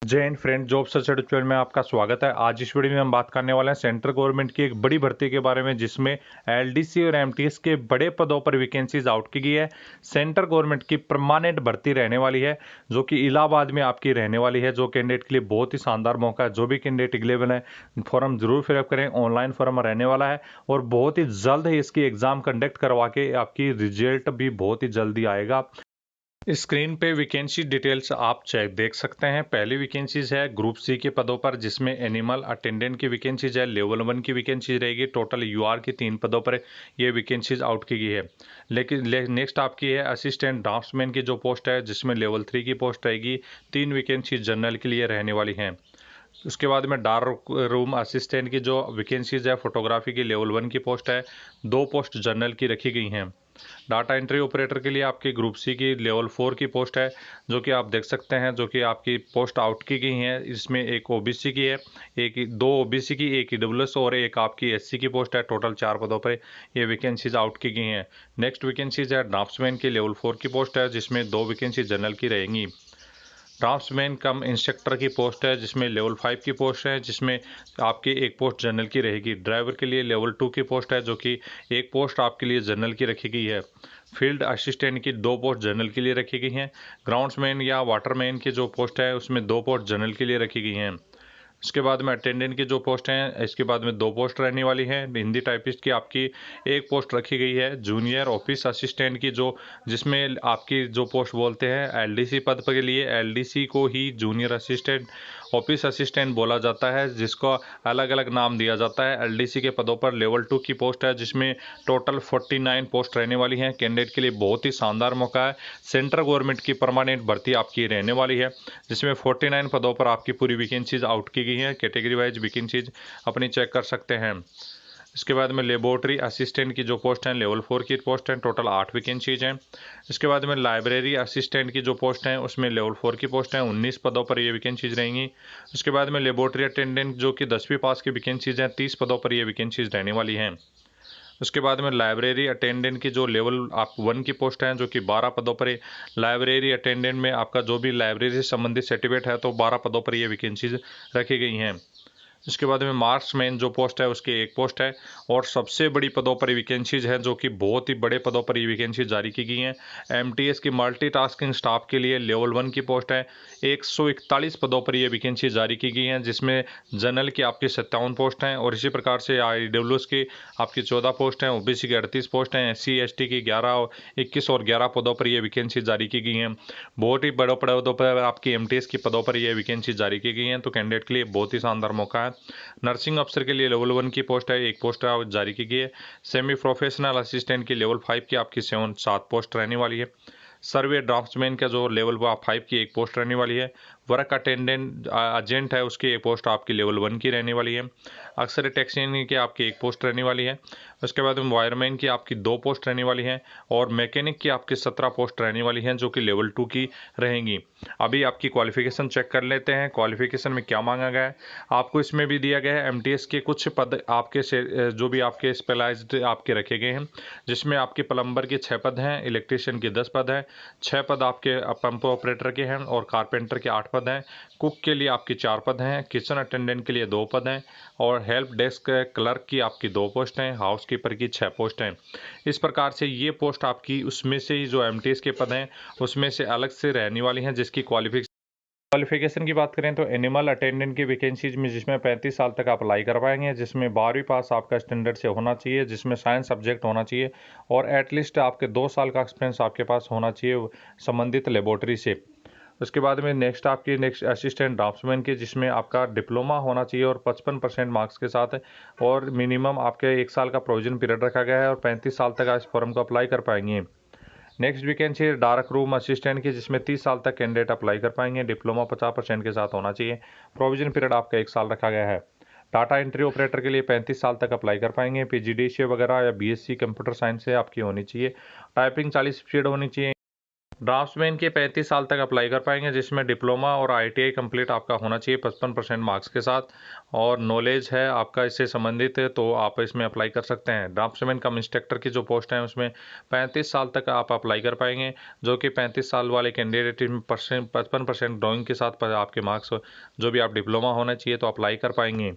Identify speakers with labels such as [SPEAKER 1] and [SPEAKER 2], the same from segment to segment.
[SPEAKER 1] जय Hind friend, job search tutorial में आपका स्वागत है। आज इस वीडियो में हम बात करने वाले हैं सेंट्रल गवर्नमेंट की एक बड़ी भर्ती के बारे में, जिसमें एलडीसी और एमटीएस के बड़े पदों पर वैकेंसीज आउट की गई है। सेंट्रल गवर्नमेंट की परमानेंट भर्ती रहने वाली है, जो कि इलाहाबाद में आपकी रहने वाली है। जो कैंडिडेट के लिए बहुत ही शानदार मौका है। जो भी कैंडिडेट एलिजिबल है, फॉर्म जरूर फिलअप करें। ऑनलाइन फॉर्म रहने वाला है और बहुत ही जल्द ही इसकी एग्जाम कंडक्ट करवा के आपकी रिजल्ट भी बहुत ही जल्दी आएगा। स्क्रीन पे वैकेंसी डिटेल्स आप चेक देख सकते हैं। पहली वैकेंसीज है ग्रुप सी के पदों पर, जिसमें एनिमल अटेंडेंट की वैकेंसीज है। लेवल 1 की वैकेंसीज रहेगी। टोटल यूआर की 3 पदों पर ये वैकेंसीज आउट की गई है। लेकिन नेक्स्ट आपकी है असिस्टेंट ड्राफ्ट्समैन की जो पोस्ट है, जिसमें लेवल 3 की पोस्ट रहेगी। 3 वैकेंसी जनरल के लिए रहने वाली हैं। उसके बाद में डार्क रूम असिस्टेंट की जो वैकेंसीज है, फोटोग्राफी की लेवल 1 की पोस्ट है। 2 पोस्ट जनरल की रखी गई हैं। डाटा एंट्री ऑपरेटर के लिए आपकी ग्रुप सी की लेवल 4 की पोस्ट है, जो कि आप देख सकते हैं, जो कि आपकी पोस्ट आउट की गई है। इसमें एक ओबीसी की है, दो ओबीसी की, एक ईडब्ल्यूएस और एक आपकी एससी की पोस्ट है। टोटल 4 पदों पर ये वैकेंसीज आउट की गई हैं। नेक्स्ट वैकेंसीज है ड्राफ्ट्समैन की लेवल 4 की पोस्ट है, जिसमें 2 वैकेंसी जनरल की रहेंगी। ड्राफ्ट्समैन कम इंस्ट्रक्टर की पोस्ट है, जिसमें लेवल 5 की पोस्ट है, जिसमें आपकी एक पोस्ट जनरल की रहेगी। ड्राइवर के लिए लेवल 2 की पोस्ट है, जो कि एक पोस्ट आपके लिए जनरल की रखी गई है। फील्ड असिस्टेंट की 2 पोस्ट जनरल के लिए रखी गई हैं। ग्राउंड्समैन या वाटरमैन की जो पोस्ट है, उसमें 2 पोस्ट जनरल के लिए रखी गई हैं। उसके बाद में अटेंडेंट की जो पोस्ट हैं, इसके बाद में 2 पोस्ट रहने वाली हैं। हिंदी टाइपिस्ट की आपकी एक पोस्ट रखी गई है। जूनियर ऑफिस असिस्टेंट की जिसमें आपकी जो पोस्ट बोलते हैं एलडीसी पद के लिए, एलडीसी को ही जूनियर असिस्टेंट ऑफिस असिस्टेंट बोला जाता है, जिसको अलग अलग नाम दिया जाता है। एलडीसी के पदों पर लेवल 2 की पोस्ट है, जिसमें टोटल 49 पोस्ट रहने वाली हैं। कैंडिडेट के लिए बहुत ही शानदार मौका है। सेंट्रल गवर्नमेंट की परमानेंट भर्ती आपकी रहने वाली है, जिसमें 49 पदों पर आपकी पूरी वैकेंसीज आउट की गई हैं। कैटेगरी वाइज वैकेंसीज अपनी चेक कर सकते हैं। इसके बाद में लेबोरेटरी असिस्टेंट की जो पोस्ट है, लेवल 4 की पोस्ट है। टोटल 8 वैकेंसीज हैं। इसके बाद में लाइब्रेरी असिस्टेंट की जो पोस्ट है, उसमें लेवल 4 की पोस्ट है। 19 पदों पर ये वैकेंसीज रहेंगी। उसके बाद में लेबोरेटरी अटेंडेंट जो कि 10वीं पास की वैकेंसीज हैं, 30 पदों पर ये वैकेंसीज रहने वाली हैं। उसके बाद में लाइब्रेरी अटेंडेंट की जो लेवल 1 की पोस्ट है, जो कि 12 पदों पर है। लाइब्रेरी अटेंडेंट में आपका जो भी लाइब्रेरी से संबंधित सर्टिफिकेट है, तो 12 पदों पर ये वैकेंसीज रखी गई हैं। इसके बाद में मार्क्समैन जो पोस्ट है, उसकी एक पोस्ट है। और सबसे बड़ी पदों पर वैकेंसीज हैं, जो कि बहुत ही बड़े पदों पर ये वैकेंसी जारी की गई हैं। एमटीएस की मल्टीटास्किंग स्टाफ के लिए लेवल 1 की पोस्ट है। 141 पदों पर ये वैकेंसी जारी की गई हैं, जिसमें जनरल की आपकी 57 पोस्ट हैं, और इसी प्रकार से ईडब्ल्यूएस की आपकी 14 पोस्ट हैं। ओबीसी की 38 पोस्ट हैं। एससी एसटी की 21 और 11 पदों पर ये वैकेंसी जारी की गई हैं। बहुत ही बड़े पदों पर आपकी एमटीएस की पदों पर ये वैकेंसी जारी की गई हैं। तो कैंडिडेट के लिए बहुत ही शानदार मौका है। नर्सिंग अफसर के लिए लेवल 1 की पोस्ट है, एक पोस्ट जारी की गई है। सेमी प्रोफेशनल असिस्टेंट की लेवल 5 की आपकी 7 पोस्ट रहने वाली है। सर्वे ड्राफ्ट्समैन का जो लेवल 5 की एक पोस्ट रहने वाली है। वर्क अटेंडेंट एजेंट है, उसकी एक पोस्ट आपकी लेवल 1 की रहने वाली है। अक्सर टैक्सी की आपकी एक पोस्ट रहने वाली है। उसके बाद में वायरमैन की आपकी 2 पोस्ट रहने वाली हैं, और मैकेनिक की आपकी 17 पोस्ट रहने वाली हैं, जो कि लेवल 2 की रहेंगी। अभी आपकी क्वालिफिकेशन चेक कर लेते हैं। क्वालिफिकेशन में क्या मांगा गया है आपको, इसमें भी दिया गया है। एमटीएस के कुछ पद आपके से जो भी आपके स्पेशलाइज्ड आपके रखे गए हैं, जिसमें आपके प्लम्बर के 6 पद हैं, इलेक्ट्रिशियन के 10 पद हैं, 6 पद आपके पंप ऑपरेटर के हैं, और कारपेंटर के 8 पद हैं। कुक के लिए आपके 4 पद हैं। किचन अटेंडेंट के लिए 2 पद हैं, और हेल्प डेस्क क्लर्क की आपकी 2 पोस्ट हैं। हाउस कीपर की 6 पोस्ट हैं। इस प्रकार से ये पोस्ट आपकी उसमें से ही जो एमटीएस के पद हैं, उसमें से अलग से रहने वाली हैं, जिसकी क्वालिफिकेशन की बात करें तो एनिमल अटेंडेंट की वैकेंसीज में, जिसमें 35 साल तक आप अप्लाई कर पाएंगे, जिसमें 12वीं पास आपका स्टैंडर्ड से होना चाहिए, जिसमें साइंस सब्जेक्ट होना चाहिए, और एटलीस्ट आपके 2 साल का एक्सपीरियंस आपके पास होना चाहिए संबंधित लेबोरेटरी से। उसके बाद में नेक्स्ट असिस्टेंट ड्राफ्ट्समैन की, जिसमें आपका डिप्लोमा होना चाहिए और 55% मार्क्स के साथ, और मिनिमम आपके 1 साल का प्रोविजन पीरियड रखा गया है, और 35 साल तक आप इस फॉर्म को अप्लाई कर पाएंगे। Next vacancy dark room assistant की, जिसमें 30 साल तक कैंडिडेट अप्लाई कर पाएंगे। डिप्लोमा 50% के साथ होना चाहिए। प्रोविजन पीरियड आपका 1 साल रखा गया है। डाटा एंट्री ऑपरेटर के लिए 35 साल तक अप्लाई कर पाएंगे। पीजीडीसीए वगैरह या बीएससी कंप्यूटर साइंस से आपकी होनी चाहिए। टाइपिंग 40 स्पीड होनी चाहिए। ड्राफ्ट्समैन के 35 साल तक अप्लाई कर पाएंगे, जिसमें डिप्लोमा और आईटीआई कंप्लीट आपका होना चाहिए 55% मार्क्स के साथ, और नॉलेज है आपका इससे संबंधित है तो आप इसमें अप्लाई कर सकते हैं। ड्राफ्ट्समैन कम इंस्ट्रक्टर की जो पोस्ट है उसमें 35 साल तक आप अप्लाई कर पाएंगे, जो कि 35 साल वाले कैंडिडेट में 55% ड्राइंग के साथ आपके मार्क्स जो भी आप डिप्लोमा होना चाहिए तो अप्लाई कर पाएंगे।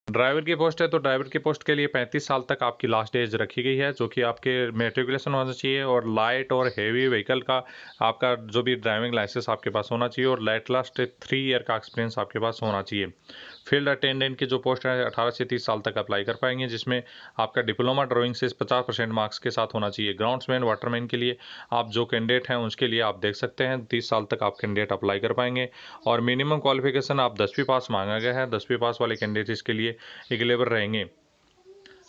[SPEAKER 1] ड्राइवर की पोस्ट है तो ड्राइवर की पोस्ट के लिए 35 साल तक आपकी लास्ट एज रखी गई है, जो कि आपके मेट्रिकुलेशन होना चाहिए और लाइट और हेवी व्हीकल का आपका जो भी ड्राइविंग लाइसेंस आपके पास होना चाहिए और लाइट लास्ट 3 ईयर का एक्सपीरियंस आपके पास होना चाहिए। फील्ड अटेंडेंट की जो पोस्ट है 18 से 30 साल तक अप्लाई कर पाएंगे, जिसमें आपका डिप्लोमा ड्राइंग से 50% मार्क्स के साथ होना चाहिए। ग्राउंड्समैन वाटरमैन के लिए आप जो कैंडिडेट हैं उसके लिए आप देख सकते हैं 30 साल तक आप कैंडिडेट अप्लाई कर पाएंगे, और मिनिमम क्वालिफिकेशन आप 10वीं पास मांगा गया है। 10वीं पास वाले कैंडिडेट इसके लिए एलिजिबल रहेंगे।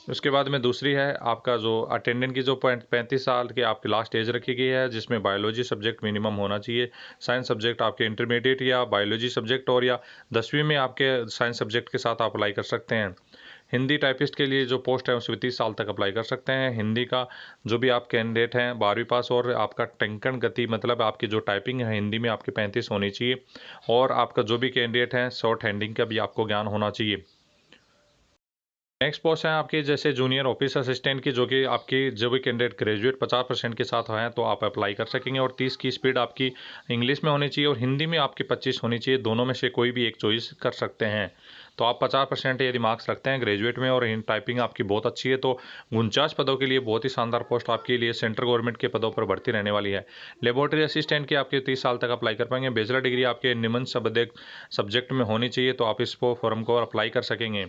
[SPEAKER 1] उसके बाद में दूसरी है आपका जो अटेंडेंट की जो 35 साल की आपकी लास्ट एज रखी गई है, जिसमें बायोलॉजी सब्जेक्ट मिनिमम होना चाहिए। साइंस सब्जेक्ट आपके इंटरमीडिएट या बायोलॉजी सब्जेक्ट, और या 10वीं में आपके साइंस सब्जेक्ट के साथ आप अप्लाई कर सकते हैं। हिंदी टाइपिस्ट के लिए जो पोस्ट है उसमें 30 साल तक अप्लाई कर सकते हैं। हिंदी का जो भी आप कैंडिडेट हैं 12वीं पास, और आपका टंकण गति मतलब आपकी जो टाइपिंग है हिंदी में आपकी 35 होनी चाहिए, और आपका जो भी कैंडिडेट हैं शॉर्ट हैंडिंग का भी आपको ज्ञान होना चाहिए। नेक्स्ट पोस्ट है आपकी जैसे जूनियर ऑफिस असिस्टेंट की, जो कि आपकी जो भी कैंडिडेट ग्रेजुएट 50% के साथ हैं तो आप अप्लाई कर सकेंगे, और 30 की स्पीड आपकी इंग्लिश में होनी चाहिए और हिंदी में आपकी 25 होनी चाहिए। दोनों में से कोई भी एक चॉइस कर सकते हैं। तो आप 50% यदि मार्क्स रखते हैं ग्रेजुएट में और टाइपिंग आपकी बहुत अच्छी है तो 49 पदों के लिए बहुत ही शानदार पोस्ट आपके लिए सेंट्रल गवर्नमेंट के पदों पर भर्ती रहने वाली है। लेबोरेटरी असिस्टेंट की आपके 30 साल तक अप्लाई कर पाएंगे। बैचलर डिग्री आपके निम्न सब्जेक्ट में होनी चाहिए तो आप इस फॉर्म को अप्लाई कर सकेंगे।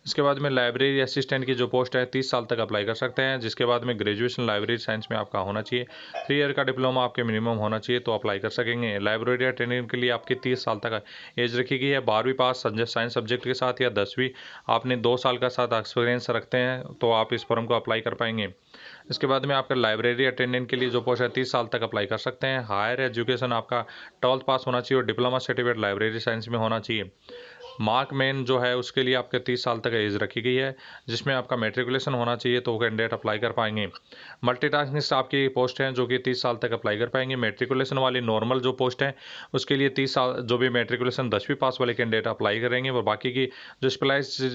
[SPEAKER 1] इसके बाद में लाइब्रेरी असिस्टेंट की जो पोस्ट है 30 साल तक अप्लाई कर सकते हैं, जिसके बाद में ग्रेजुएशन लाइब्रेरी साइंस में आपका होना चाहिए। 3 ईयर का डिप्लोमा आपके मिनिमम होना चाहिए तो अप्लाई कर सकेंगे। लाइब्रेरी अटेंडेंट के लिए आपकी 30 साल तक एज रखी गई है। 12वीं पास साइंस सब्जेक्ट के साथ या 10वीं आपने 2 साल का साथ एक्सपीरियंस रखते हैं तो आप इस फॉर्म को अप्लाई कर पाएंगे। इसके बाद में आपका लाइब्रेरी अटेंडेंट के लिए जो पोस्ट है 30 साल तक अप्लाई कर सकते हैं। हायर एजुकेशन आपका 12th पास होना चाहिए और डिप्लोमा सर्टिफिकेट लाइब्रेरी साइंस में होना चाहिए। मार्क मैन जो है उसके लिए आपके 30 साल तक एज रखी गई है, जिसमें आपका मेट्रिकुलेशन होना चाहिए तो कैंडिडेट अप्लाई कर पाएंगे। मल्टीटास्किंग आपकी पोस्ट हैं जो कि 30 साल तक अप्लाई कर पाएंगे। मेट्रिकुलेशन वाली नॉर्मल जो पोस्ट है उसके लिए 30 साल जो भी मेट्रिकुलेशन 10वीं पास वाले कैंडिडेट अप्लाई करेंगे, और बाकी की जो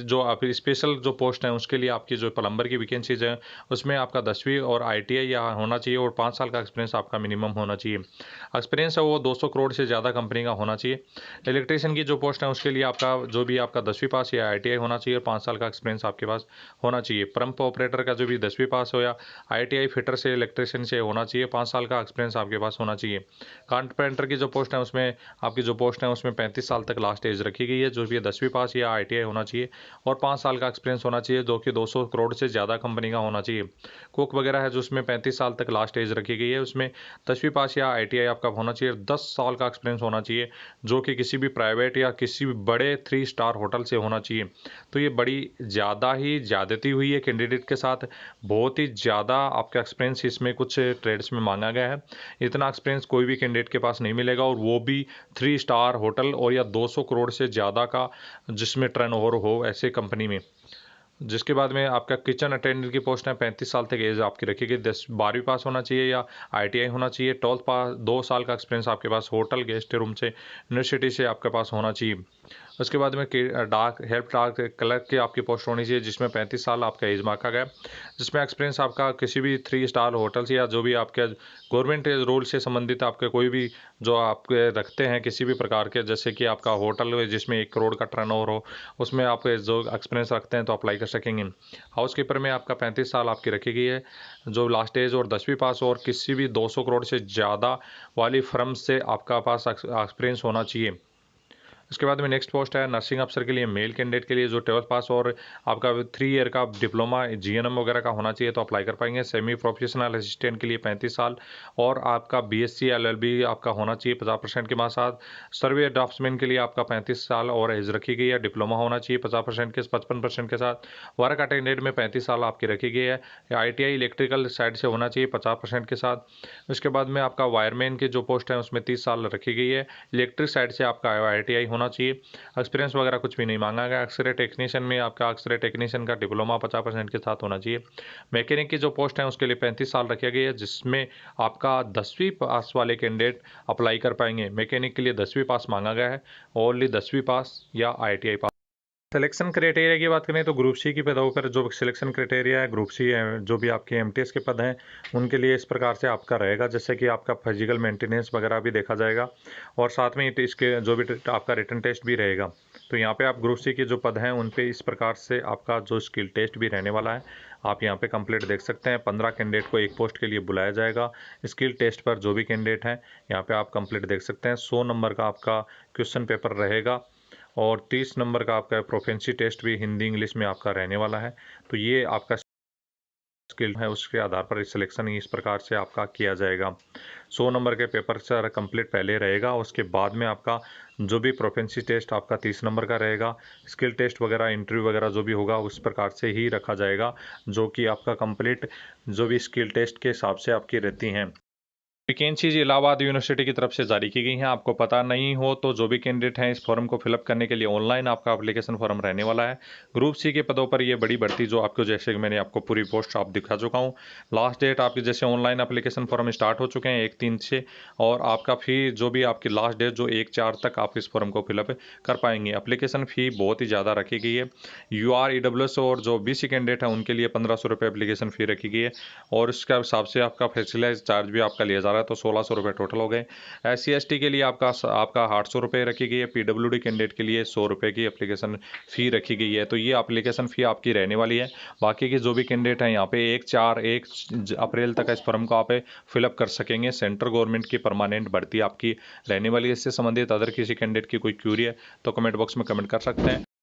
[SPEAKER 1] जो आप स्पेशल जो पोस्ट हैं उसके लिए आपकी जो प्लम्बर की वैकेंसीज हैं उसमें आपका 10वीं और ITI या होना चाहिए और 5 साल का एक्सपीरियंस आपका मिनिमम होना चाहिए। एक्सपीरियंस है वो 200 करोड़ से ज़्यादा कंपनी का होना चाहिए। इलेक्ट्रीशियन की जो पोस्ट है उसके लिए आपका जो भी आपका 10वीं पास या ITI होना चाहिए और 5 साल का एक्सपीरियंस आपके पास होना चाहिए। पंप ऑपरेटर का जो भी 10वीं पास हो या ITI फिटर से इलेक्ट्रीशियन से होना चाहिए, 5 साल का एक्सपीरियंस आपके पास होना चाहिए। कारपेंटर की जो पोस्ट है उसमें आपकी जो पोस्ट है उसमें 35 साल तक लास्ट एज रखी गई है, जो भी 10वीं पास या ITI होना चाहिए और 5 साल का एक्सपीरियंस होना चाहिए, जो कि 200 करोड़ से ज़्यादा कंपनी का होना चाहिए। कुक वगैरह है जो उसमें 35 साल तक लास्ट एज रखी गई है, उसमें 10वीं पास या ITI आपका होना चाहिए, 10 साल का एक्सपीरियंस होना चाहिए, जो कि किसी भी प्राइवेट या किसी भी बड़े 3 स्टार होटल से होना चाहिए। तो ये बड़ी ज़्यादा ही ज़्यादती हुई है कैंडिडेट के साथ, बहुत ही ज़्यादा आपका एक्सपीरियंस इसमें कुछ ट्रेड्स में मांगा गया है। इतना एक्सपीरियंस कोई भी कैंडिडेट के पास नहीं मिलेगा, और वो भी 3 स्टार होटल और या 200 करोड़ से ज़्यादा का जिसमें टर्नओवर हो ऐसे कंपनी में। जिसके बाद में आपका किचन अटेंडेंट की पोस्ट है 35 साल तक एज आपकी रखी गई। 12वीं पास होना चाहिए या ITI होना चाहिए। 12th पास 2 साल का एक्सपीरियंस आपके पास होटल गेस्ट रूम से यूनिवर्सिटी से आपके पास होना चाहिए। उसके बाद में डाक क्लर्क की आपकी पोस्ट होनी चाहिए, जिसमें 35 साल आपका एज मार्का गया, जिसमें एक्सपीरियंस आपका किसी भी 3 स्टार होटल्स या जो भी आपके गवर्नमेंट रूल से संबंधित आपके कोई भी जो आपके रखते हैं किसी भी प्रकार के, जैसे कि आपका होटल जिसमें 1 करोड़ का टर्नओवर हो, उसमें आप जो एक्सपीरियंस रखते हैं तो अप्लाई कर सकेंगे। हाउस कीपर में आपका 35 साल आपकी रखी गई है, जो लास्ट एज और 10वीं पास और किसी भी 200 करोड़ से ज़्यादा वाली फर्म से आपका पास एक्सपीरियंस होना चाहिए। इसके बाद में नेक्स्ट पोस्ट है नर्सिंग अफसर के लिए, मेल कैंडिडेट के लिए जो 12th पास और आपका 3 ईयर का डिप्लोमा GNM वगैरह का होना चाहिए तो अप्लाई कर पाएंगे। सेमी प्रोफेशनल असिस्टेंट के लिए 35 साल और आपका BSc LLB आपका होना चाहिए 50% के साथ। सर्वे ड्राफ्ट्समैन के लिए आपका 35 साल और एज रखी गई है, डिप्लोमा होना चाहिए 50% के 55% के साथ। वर्क अटेंडेंट में 35 साल आपकी रखी गई है। ITI इलेक्ट्रिकल साइड से होना चाहिए 50% के साथ। उसके बाद में आपका वायरमैन की जो पोस्ट है उसमें 30 साल रखी गई है। इलेक्ट्रिक साइड से आपका ITI होना होना चाहिए। एक्सपीरियंस वगैरह कुछ भी नहीं मांगा गया। एक्सरे टेक्नीशियन में आपका एक्सरे टेक्नीशियन का डिप्लोमा 50% के साथ होना चाहिए। मैकेनिक की जो पोस्ट है उसके लिए 35 साल रखी गई है, जिसमें आपका 10वीं पास वाले कैंडिडेट अप्लाई कर पाएंगे। मैकेनिक के लिए 10वीं पास मांगा गया है, ओनली 10वीं पास या ITI पास। सिलेक्शन क्राइटेरिया की बात करें तो ग्रुप सी की पदों पर जो सिलेक्शन क्राइटेरिया है ग्रुप सी है, जो भी आपके MTS के पद हैं उनके लिए इस प्रकार से आपका रहेगा, जैसे कि आपका फिजिकल मेंटेनेंस वगैरह भी देखा जाएगा और साथ में इसके जो भी आपका रिटन टेस्ट भी रहेगा। तो यहाँ पे आप ग्रुप सी के जो पद हैं उन पे इस प्रकार से आपका जो स्किल टेस्ट भी रहने वाला है, आप यहाँ पे कंप्लीट देख सकते हैं। 15 कैंडिडेट को एक पोस्ट के लिए बुलाया जाएगा। स्किल टेस्ट पर जो भी कैंडिडेट हैं यहाँ पे आप कंप्लीट देख सकते हैं। 100 नंबर का आपका क्वेश्चन पेपर रहेगा और 30 नंबर का आपका प्रोफेंसी टेस्ट भी हिंदी इंग्लिश में आपका रहने वाला है। तो ये आपका स्किल है, उसके आधार पर सिलेक्शन इस प्रकार से आपका किया जाएगा। 100 नंबर के पेपर से कंप्लीट पहले रहेगा, उसके बाद में आपका जो भी प्रोफेंसी टेस्ट आपका 30 नंबर का रहेगा। स्किल टेस्ट वगैरह इंटरव्यू वगैरह जो भी होगा उस प्रकार से ही रखा जाएगा, जो कि आपका कंप्लीट जो भी स्किल टेस्ट के हिसाब से आपकी रहती हैं। वैकेंसीज इलाहाबाद यूनिवर्सिटी की तरफ से जारी की गई हैं। आपको पता नहीं हो तो जो भी कैंडिडेट हैं इस फॉर्म को फिलअप करने के लिए ऑनलाइन आपका एप्लीकेशन फॉर्म रहने वाला है। ग्रुप सी के पदों पर ये बड़ी भर्ती जो आपको, जैसे कि मैंने आपको पूरी पोस्ट आप दिखा चुका हूँ। लास्ट डेट आपकी जैसे ऑनलाइन एप्लीकेशन फॉर्म स्टार्ट हो चुके हैं 1/3 से, और आपका फ़ी जो भी आपकी लास्ट डेट जो 1/4 तक आप इस फॉर्म को फिलअप कर पाएंगे। एप्लीकेशन फ़ी बहुत ही ज़्यादा रखी गई है। UR EWS और जो BC कैंडिडेट है उनके लिए 1500 रुपये एप्लीकेशन फ़ी रखी गई है, और उसके हिसाब से आपका फैसिलिटाइज चार्ज भी आपका लिया जा रहा है, तो 1600 रुपये टोटल हो गए। SC ST के लिए आपका 800 रुपये रखी गई है। PWD कैंडिडेट के लिए 100 रुपये की एप्लीकेशन फ़ी रखी गई है। तो ये एप्लीकेशन फ़ी आपकी रहने वाली है। बाकी के जो भी कैंडिडेट हैं यहाँ पे 1 अप्रैल तक इस फॉर्म को आप फिलअप कर सकेंगे। सेंट्रल गवर्नमेंट की परमानेंट भर्ती आपकी रहने वाली है। इससे संबंधित अदर किसी कैंडिडेट की कोई क्यूरी है तो कमेंट बॉक्स में कमेंट कर सकते हैं।